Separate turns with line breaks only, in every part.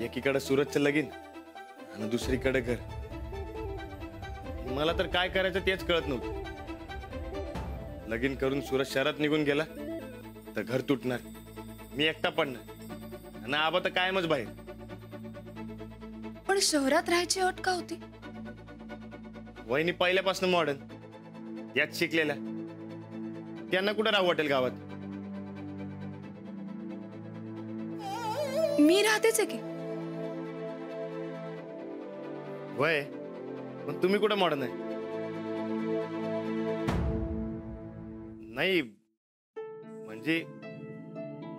एकीकडे सूरजचं लगीन आणि दुसरीकडे घर. मला तर काय करायचं तेच कळत नव्हतं. लगीन करून सूरज शहरात निघून गेला तर घर तुटणार, मी एकटा पडणार आणि आबा तर कायमच बाहेर.
पण शहरात राहायची अट का होती?
वहिनी पहिल्यापासून मॉडर्न, यात शिकलेल्या, त्यांना कुठं राहू वाटेल गावात.
मी राहतेच आहे की.
वय पण तुम्ही कुठं मॉडर्न आहे? नाही म्हणजे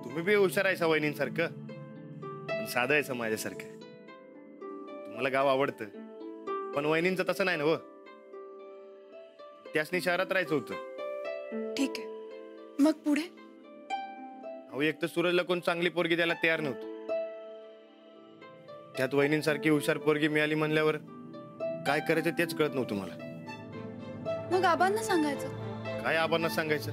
तुम्ही बी हुशार आहे वहिनींसारखं, पण साधं आहे माझ्यासारखं. तुम्हाला गाव आवडतं, पण वहिनींचं तसं नाही ना. व त्यासनी शहरात राहायचं होतं.
ठीक आहे, मग पुढे?
अहो एक तर सूरजला कोण चांगली पोरगी द्यायला तयार नव्हतं. त्यात वहिनींसारखी हुशार पोरगी मिळाली म्हणल्यावर काय करायचं तेच कळत नव्हतं मला.
मग आबांना सांगायचं.
काय आबांना सांगायचं?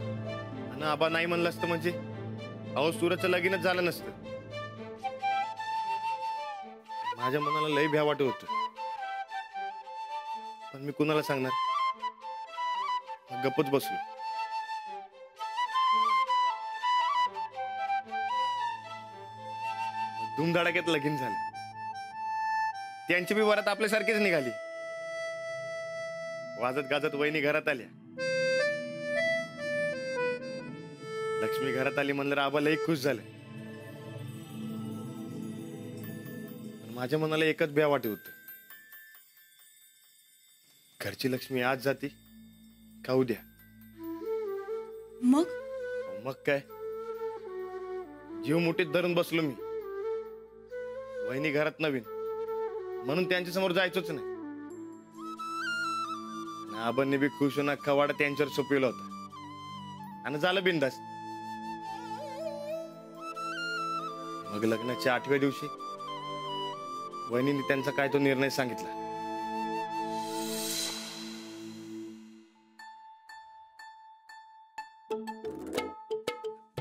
आणि आबा नाही म्हणलं असतं म्हणजे अहो सूरजचं लगीनच झालं नसतं. माझ्या मनाला लय भ्या वाटत होतं, पण मी कुणाला सांगणार? गप्पच बसलो. धूमधडाक्यात लगीन झालं. त्यांची बी वरात आपल्यासारखीच निघाली. वाजत गाजत वहिनी घरात आल्या. लक्ष्मी घरात आली म्हणलं आबा लई खुश झालं. माझ्या मनाला एकच भ्या वाटत होत, घरची लक्ष्मी आज जाती का उद्या.
मग
काय जीव मुठीत धरून बसलो मी. वहिनी घरात नवीन म्हणून त्यांच्या समोर जायचोच नाही. आबांनी बी खुश होऊन खवाडा त्यांच्यावर सोपवला होता आणि झालं बिंदास. मग लग्नाच्या 8व्या दिवशी वहिनीने त्यांचा काय तो निर्णय सांगितला.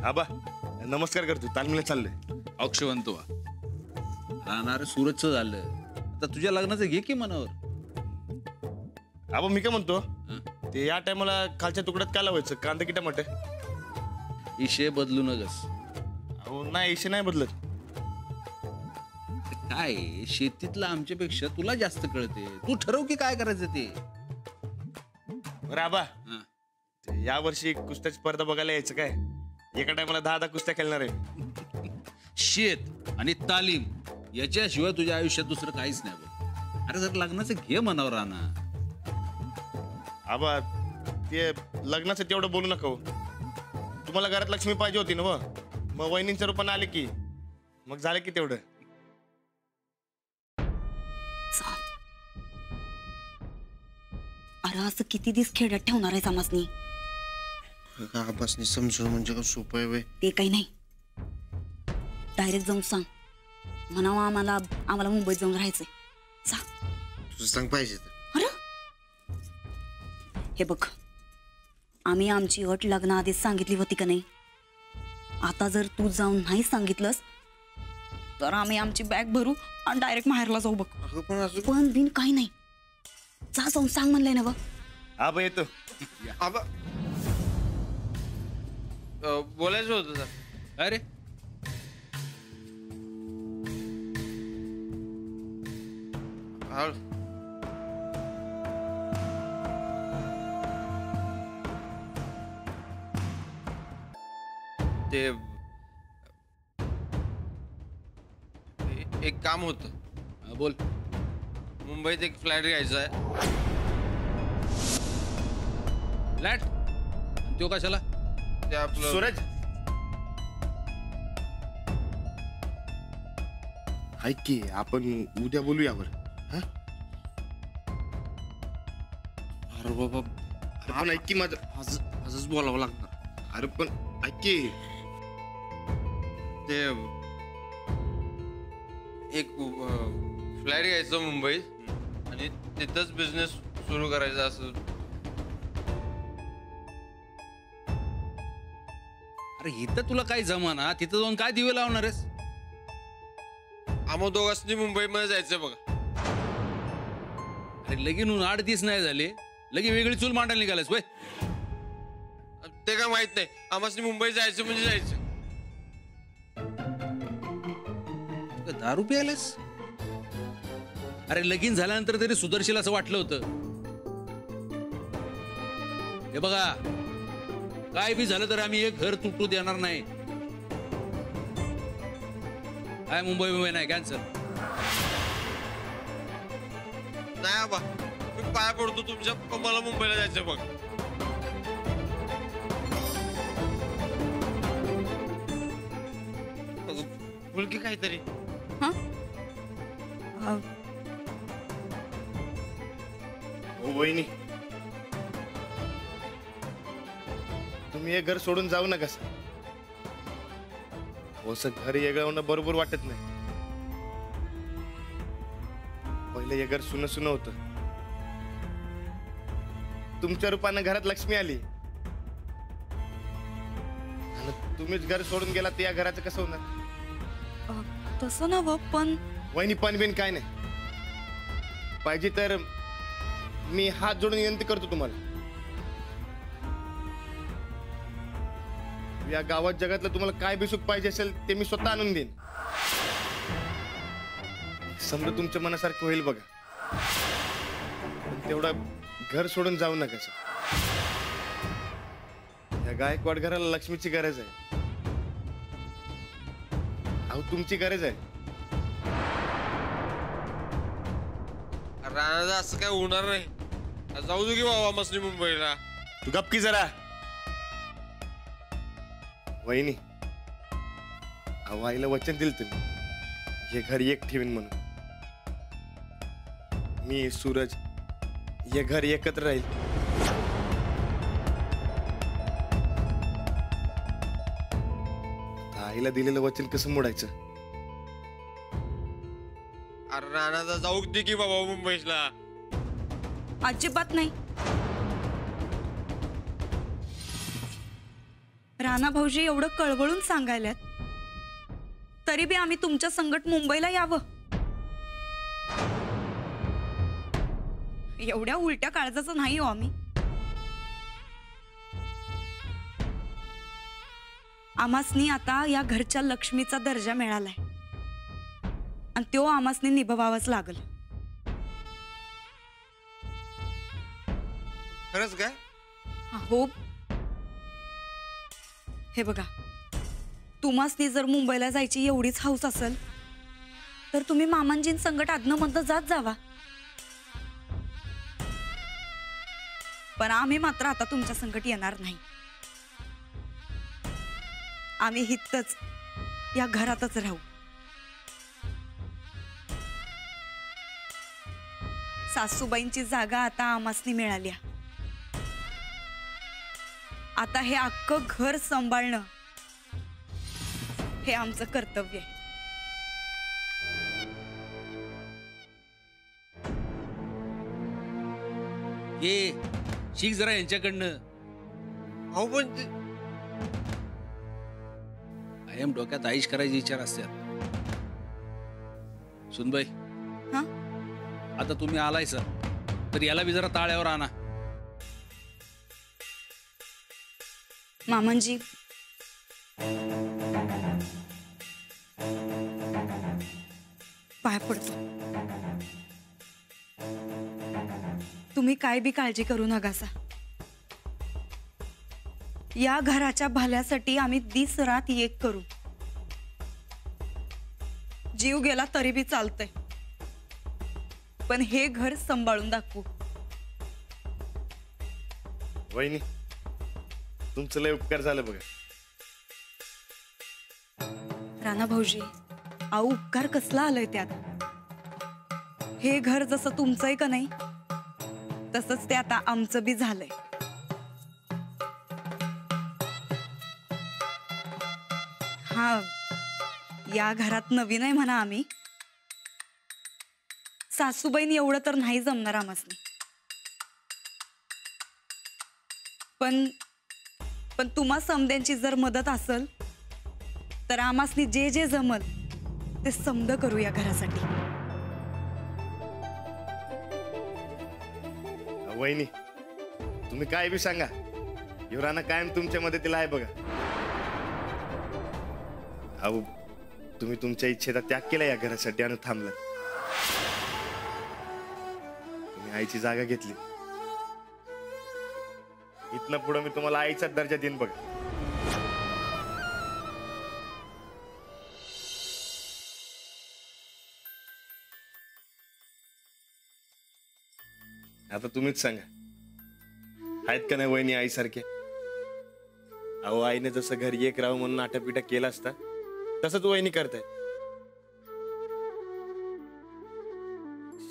आबा नमस्कार करतो, तालमीला चाललोय.
अक्षवंत व्हा. राहणार सूरजचं झालं, आता तुझ्या लग्नाचं घे की मनावर.
आबा मी काय म्हणतो, ते या टायमाला खालच्या तुकड्यात काय लावायचं? कांदा की टमाटर?
इशे बदलू नगस.
अहो नाही, इशे नाही बदलत.
काय शेतीतलं आमच्यापेक्षा तुला जास्त कळते, तू ठरव की काय करायचं ते.
बरं आबा, या वर्षी कुस्त्याची स्पर्धा बघायला यायचं काय? एका टायमाला 10 कुस्त्या खेळणार आहे.
शेत आणि तालीम याच्याशिवाय तुझ्या आयुष्यात दुसरं काहीच नाही बघ. अरे जर लग्नाचं घे मनावर राहणार.
आबा ते लग्नाचं तेवढं बोलू नका. तुम्हाला घरात लक्ष्मी पाहिजे होती ना, मग वहिनींच्या रूपाने आले की मग झालं की तेवढं.
अरे असं किती दिवस खेड्यात ठेवणार आहे समाजनी?
आबासनी समजून म्हणजे का सोपं आहे वे?
ते काही नाही, डायरेक्ट जाऊन सांग म्हणावं आम्हाला मुंबईत जाऊन राहायचंय. सांग.
तुझं सांग पाहिजे तर.
अरे हे बघ, आम्ही आमची अट लग्नाआधीच सांगितली होती का नाही? आता जर तू जाऊन नाही सांगितलंस तर आम्ही आमची बॅग भरू आणि डायरेक्ट माहेरला जाऊ बघ. पण बिन काही नाही, जा जाऊन सांग म्हणलंय ना. बघ
आबा येतो.
आबा बोलायचं होतं सर.
अरे
ते एक काम होतं.
बोल.
मुंबईत एक फ्लॅट घ्यायचा आहे.
फ्लॅट? तो कशाला?
ते आपलं
सूरज ऐक की, आपण उद्या बोलू यावर.
अरे बाबा,
आपण ऐक की माझं,
आजच बोलावं लागणार.
अरे पण ऐक की,
ते एक फ्लॅट घ्यायचं मुंबईत आणि तिथंच बिझनेस सुरू करायचा असं.
अरे इथं तुला काय जमाना, तिथं जाऊन काय दिवे लावणार आहेस?
आम्हा दोघांनी मुंबईमध्ये जायचं बघा.
अरे लगीन होऊन 8 दिवस नाही झाले लगे वेगळी चूल मांडायला निघालास वय.
ते काय माहित नाही. आम्हाला मुंबई जायचं म्हणजे जायचं.
दारू प्यायलास? अरे लगीन झाल्यानंतर तरी सुदर्शील असं वाटलं होतं. हे बघा काय बी झालं तर आम्ही एक घर तुटू देणार नाही. काय मुंबई नाही कॅन्सल.
नाही आबा मी पाया पडतो तुमच्या. मला मुंबईला जायचं बघ. मुलगी काहीतरी.
हा
हो वहिनी, तुम्ही हे घर सोडून जाऊ नका सर. असं घर येगळवणं बरोबर वाटत नाही. पहिले हे घर सुन सुन होत. तुमच्या रूपानं घरात लक्ष्मी आली आणि तुम्हीच घर सोडून गेला तर या घराचं कसं होणार?
तसं ना पण
वहिनी पण बिन काय नाही. पाहिजे तर मी हात जोडून विनंती करतो तुम्हाला. या गावात जगातलं तुम्हाला काय बी सुख पाहिजे असेल ते मी स्वतः आणून देईन. समजा तुमच्या मनासारखं होईल बघा. पण तेवढं घर सोडून जाऊ नका सर. या गायकवाड घराला लक्ष्मीची गरज आहे. अहो तुमची गरज आहे.
राणा असं काय होणार नाही. जाऊ दे की बाबा मसली मुंबईला.
तू गप्पी जरा. वहिनी अहो आईला वचन दिलं तुम्ही हे घर एक ठेवीन म्हणून. मी सूरज हे घर एकत्र राहील. आईला दिलेलं वचन कसं मोडायचं?
अरे राणा जाऊ दे की बाबा मुंबईला.
अजिबात नाही. राणा भाऊजी एवढं कळवळून सांगायल्यात तरी बी आम्ही तुमच्या संगट मुंबईला यावं? एवढ्या उलट्या काळजाचं नाही हो आम्ही. आमासनी आता या घरच्या लक्ष्मीचा दर्जा मिळालाय आणि तो आमासनी निभवावाच लागल.
खरंच काय?
हो. हे बघा तुम्हासनी जर मुंबईला जायची एवढीच हौस असेल तर तुम्ही मामांजीं संगट आदनमधनं जात जावा. पण आम्ही मात्र आता तुमच्या संगट येणार नाही. आम्ही हितच या घरातच राहू. सासूबाईंची जागा आता आमासनी मिळाली. आता हे अख्खं घर सांभाळणं हे आमचं कर्तव्य आहे.
ये शिक जरा यांच्याकडनं.
अहो पण
कायम डोक्यात आईश करायची विचार असतात. सुनबाई
हा
आता तुम्ही आलाय सर तर याला बी जरा ताळ्यावर आणा.
मामांजी पाया पडतो. तुम्ही काय बी काळजी करू नकासा. या घराच्या भल्यासाठी आम्ही दिस रात एक करू. जीव गेला तरी बी चालतंय पण हे घर सांभाळून दाखवू.
वहिनी तुमचं लय उपकार झालं बघा.
राणा भाऊजी अहो उपकार कसला आलाय त्यात. हे घर जसं तुमचं आहे का नाही तसंच ते आता आमचं बी झालंय. हा या घरात नवीन आहे म्हणा आम्ही. सासूबाईंनी एवढं तर नाही जमणार आम्हासनी. पण तुम्हा समद्यांची जर मदत असेल तर आम्हासनी जे जे जमल ते समज करू या घरासाठी.
वहिनी, तुम्ही काय बी सांगा, युवराना कायम तुमच्या मदतीला आहे बघा. अहो, तुम्ही तुमच्या इच्छेचा त्याग केला या घरासाठी आणि थांबला. तुम्ही आईची जागा घेतली. इथनं पुढे मी तुम्हाला आईचा दर्जा देईन बघा. आता तुम्हीच सांगा, आहेत का नाही वहिनी आईसारख्या? अहो, आईने जसं घरी एक राहू म्हणून आटापिटा केला असता, तसंच वहिनी करताय.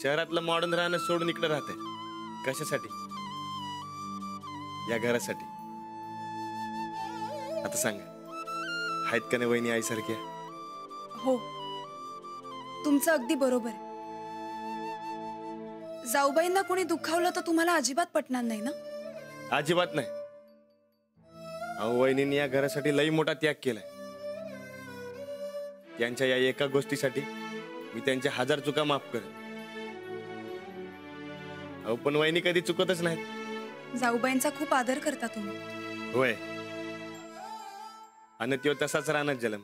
शहरातलं मॉडर्न राहणं सोडून इकडे राहताय. कशासाठी? या घरासाठी. आता सांगा, आहेत का नाही वहिनी आईसारख्या?
हो, तुमचं अगदी बरोबर आहे. जाऊबाईंना कोणी दुखावलं तर तुम्हाला अजिबात पटणार नाही ना?
अजिबात नाही. अहो, वहिनींनी या घरासाठी लई मोठा त्याग केलाय. त्यांच्या या एका गोष्टीसाठी मी त्यांच्या 1000 चुका माफ करेन. अहो, पण वहिनी कधी चुकतच नाहीत.
जाऊबाईंचा खूप आदर करता तुम्ही.
होय, आणि तो तसाच राहणार जलम.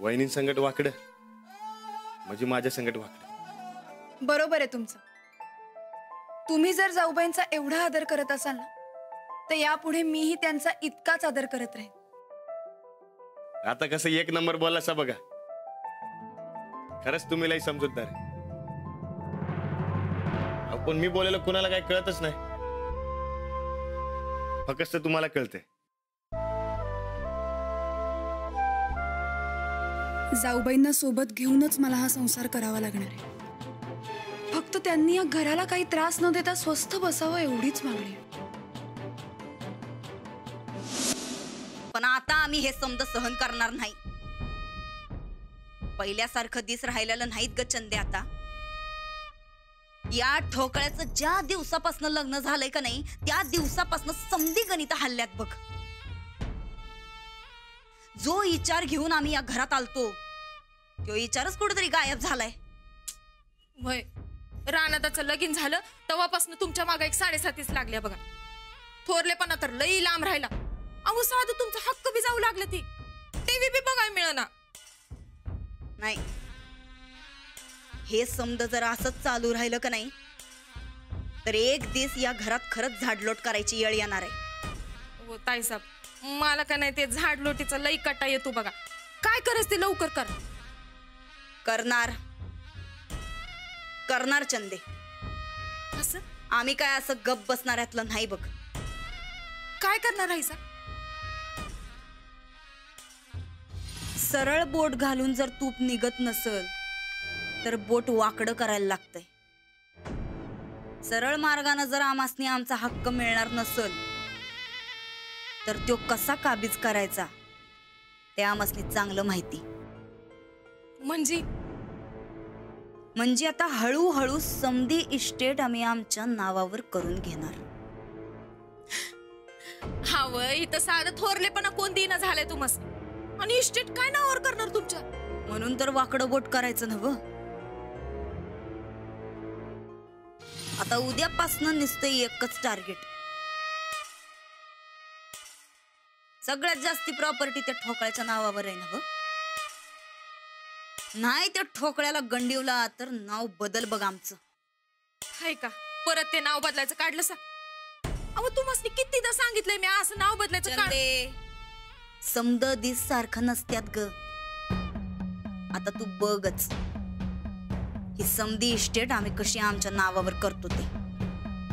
वहिनी संकट वाकड म्हणजे माझ्या संकट वाकड.
बरोबर आहे तुमचं. तुम्ही जर जाऊबाईंचा एवढा आदर करत असाल ना, तर यापुढे मीही त्यांचा इतकाच आदर करत राहीन.
आता कसं एक नंबर बोलासा बघा. खरंच तुम्ही लई समजूतदार आहे. पण मी बोलायला कुणाला काही कळतच नाही. फक्त तुम्हाला कळते.
जाऊबाईंना सोबत घेऊनच मला हा संसार करावा लागणार आहे. फक्त त्यांनी या घराला काही त्रास न देता स्वस्थ बसावं एवढीच मागणी आहे.
पण आता आम्ही हे समज सहन करणार नाही. पहिल्यासारखं दिस राहिलेलं नाहीत ग चंदे. आता या ठोकळ्याचं ज्या दिवसापासून लग्न झालंय का नाही, त्या दिवसापासून समधी गणित हल्ल्यात बघ. जो विचार घेऊन आम्ही या घरात आलतो, तो विचारच कुठेतरी गायब झालाय.
वय रानादाचं लगीन झालं तेव्हापासून तुमच्या मागे 7.5 लागल्या बघा. थोरलेपणा तर लई लांब राहिला. अहो, साधं तुमचा हक्क बी जाऊ लागलं. ती टीव्ही बी बघायला मिळना.
नाही, हे समज जर असंच चालू राहिलं का नाही, तर एक दिवस या घरात खरंच झाडलोट करायची येळ येणार आहे.
हो ताईसाहेब, मला का नाही ते झाडलोटीचा लई कटा येतो बघा. काय करायचं ते लवकर कर.
करणार करणार चंदे.
असं
आम्ही काय असं गप बसणार यातलं नाही बघ.
काय करणार आहे सा?
सरळ बोट घालून जर तूप निघत नसल तर बोट वाकडं करायला लागतंय. सरळ मार्गाने जर आमासनी आमचा हक्क मिळणार नसल तर तो कसा काबीज करायचा ते आमासनी चांगलं माहिती. म्हणजे आता हळूहळू समधी इस्टेट आम्ही आमच्या नावावर करून घेणार.
हा वय इथं साधं थोरलेपणा कोण देणं झालंय तुम्हाला, आणि इस्टेट काय नावावर करणार तुमच्या?
म्हणून तर वाकडं बोट करायचं नव्ह. आता उद्यापासनं नुसतं एकच टार्गेट. सगळ्यात जास्ती प्रॉपर्टी त्या ठोकळ्याच्या नावावर आहे ना. नाही त्या ठोकळ्याला गंडीवला तर नाव बदल बघ आमचं.
हाय का परत ते नाव बदलायचं काढलं सा? अहो तुम्हाला कितीदा सांगितलंय मी असं नाव बदलायचं काढ.
समद दिस सारखं नसत्यात ग. आता तू बघच ही समधी इस्टेट आम्ही कशी आमच्या नावावर करतो ते.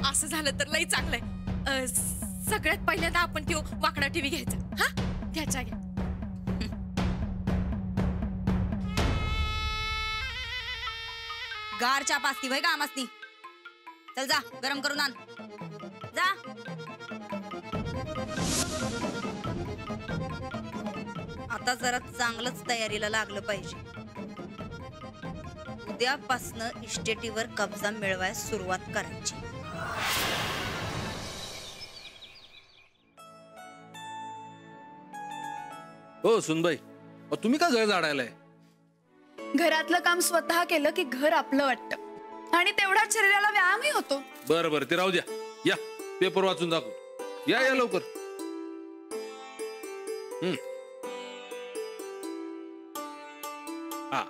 असं झालं तर लई चांगलंय. सगळ्यात पहिल्यांदा आपण तो वाकडा टीव्ही घ्यायचा. हा त्याच्या घ्या.
गार चहा पाचती भाई का आमासनी. चल जा गरम करून आण जा. आता जरा चांगलंच तयारीला लागलं पाहिजे. उद्यापासनं इस्टेटीवर कब्जा मिळवायला सुरुवात करायची.
हो सुनबाई, तुम्ही का घर झाडायलाय?
घरातलं काम स्वतः केलं की घर आपलं वाटतं आणि तेवढाच शरीराला व्यायामही होतो.
बरं बरं, ते राहू द्या. या पेपर वाचून दाखव. या या लवकर. हा,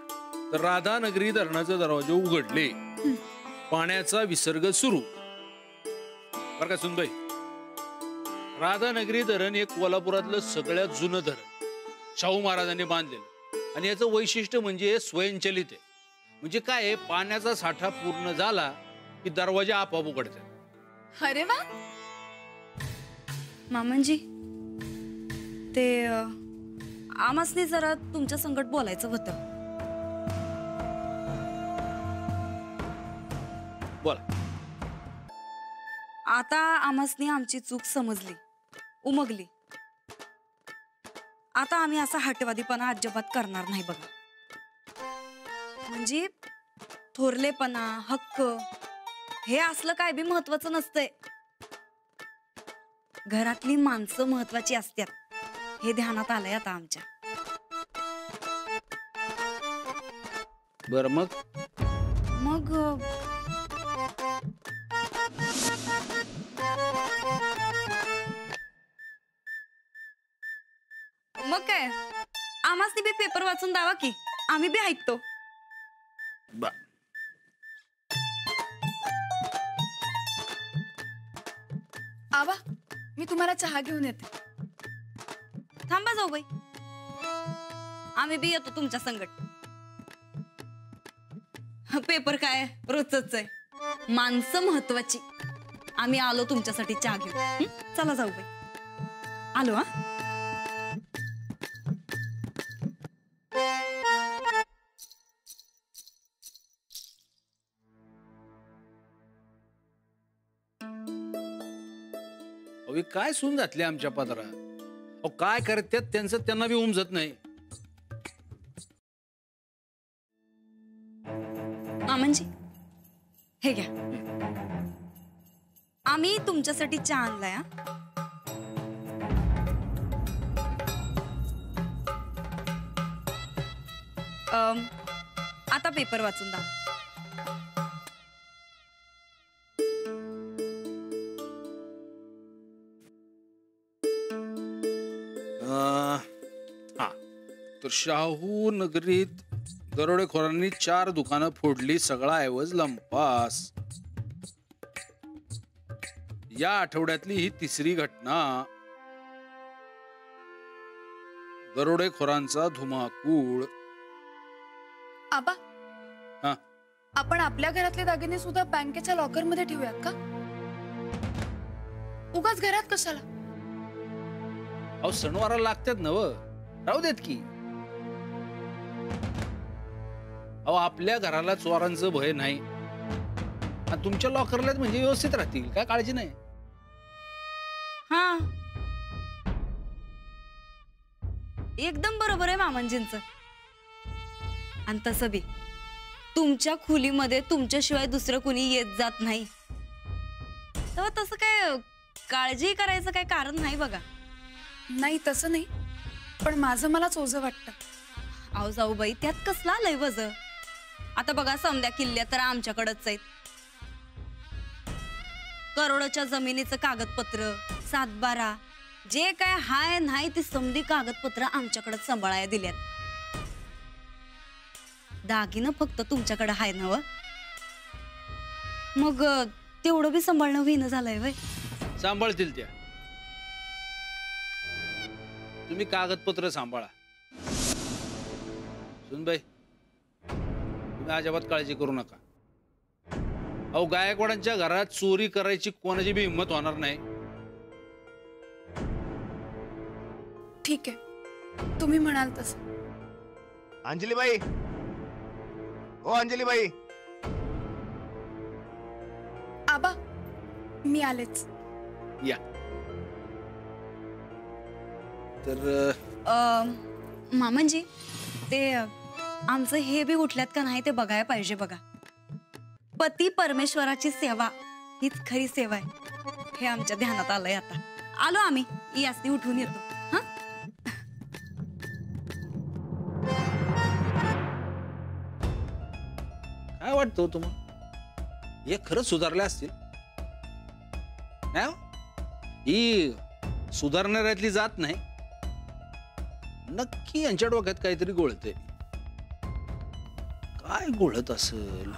तर राधानगरी धरणाचे दरवाजे उघडले, पाण्याचा विसर्ग सुरू. बरं का सुनबाई, राधानगरी धरण हे कोल्हापुरातलं सगळ्यात जुनं धरण शाहू महाराजांनी बांधलेलं. आणि याचं वैशिष्ट्य म्हणजे स्वयंचलित आहे. म्हणजे काय आहे, पाण्याचा साठा पूर्ण झाला की दरवाजे आपोआप उघडतात.
अरे वा.
मामनजी, ते आमासनी जरा तुमच्या संकट बोलायचं होतं.
बोला.
आता आमासनी आमची चूक समजली, उमगली. आता आम्ही असा हटवादीपणा अजिबात करणार नाही बघा. म्हणजे थोरलेपणा, हक्क हे असलं काय बी महत्वाचं नसतंय. घरातली माणसं महत्वाची असतात हे ध्यानात आलंय आता आमच्या.
बर मग
मग काय, आम्हासनी बी पेपर वाचून दावा की आम्ही बी ऐकतो.
आवा, मी तुम्हाला चहा घेऊन येते.
थांबा जाऊ बाई, आम्ही बी येतो तुमच्या संगट. पेपर काय रोजच आहे, माणसं महत्वाची. आम्ही आलो तुमच्यासाठी चहा घेऊ. चला जाऊ बाई, आलो. हा,
अवी काय सून घातली आमच्या पदरात. अहो काय करतात त्यांचं त्यांना बी उमजत नाही.
मामनजी, हे घ्या, आम्ही तुमच्यासाठी चहा आणलाय. आता पेपर वाचून दा.
हा, तर शाहू नगरीत दरोडेखोरांनी 4 दुकानं फोडली, सगळा ऐवज लंपास. या आठवड्यातली ही 3री घटना. दरोडेखोरांचा धुमाकूळ.
आबा,
हा,
आपण आपल्या घरातले दागिने सुद्धा बँकेच्या लॉकर मध्ये ठेवूयात का? उगाच घरात कशाला?
अहो सणवारा लागतात ना व, राहू देत की. अहो आपल्या घराला चोरांचं भय नाही, आणि तुमच्या लॉकरला म्हणजे व्यवस्थित राहतील, काय काळजी नाही.
हा, एकदम बरोबर आहे मामनजींचं. आणि तसं बी तुमच्या खोलीमध्ये तुमच्याशिवाय दुसरं कुणी येत जात नाही, तेव्हा तसं काय काळजी करायचं काय कारण नाही बघा.
नाही तसं नाही, पण माझं मलाच ओझं वाटतं.
अहो जाऊ बाई, त्यात कसला लय वज. आता बघा, समद्या किल्ल्या तर आमच्याकडच आहेत. करोडोच्या जमिनीचं कागदपत्र, 7-12 जे काय हाय नाही ती समधी कागदपत्र आमच्याकडे सांभाळायला दिल्यात. दागिनं फक्त तुमच्याकडे हाय ना व, मग तेवढं बी सांभाळणं होईना झालंय वय.
सांभाळतील त्या, तुम्ही कागदपत्र सांभाळा. सुनबाई, तुम्ही अजिबात काळजी करू नका. अहो गायकवाडांच्या घरात चोरी करायची कोणाची बी हिंमत होणार नाही.
ठीक आहे, तुम्ही म्हणाल तसं.
अंजलीबाई, ओ अंजलीबाई.
आबा, मी आलेच.
या. तर
मामनजी, ते आमचं हे बी उठल्यात का नाही ते बघायला पाहिजे बघा. पती परमेश्वराची सेवा हीच खरी सेवा आहे हे आमच्या ध्यानात आलंय. आता आलो आम्ही, यासनी उठून येतो. हा,
वाटतं तुम्हाला? हे खरंच सुधारले असतील? नाही हो? ही सुधारणाऱ्यातली जात नाही. नक्की यांच्या डोक्यात काहीतरी गोळते. काय गोळत असेल?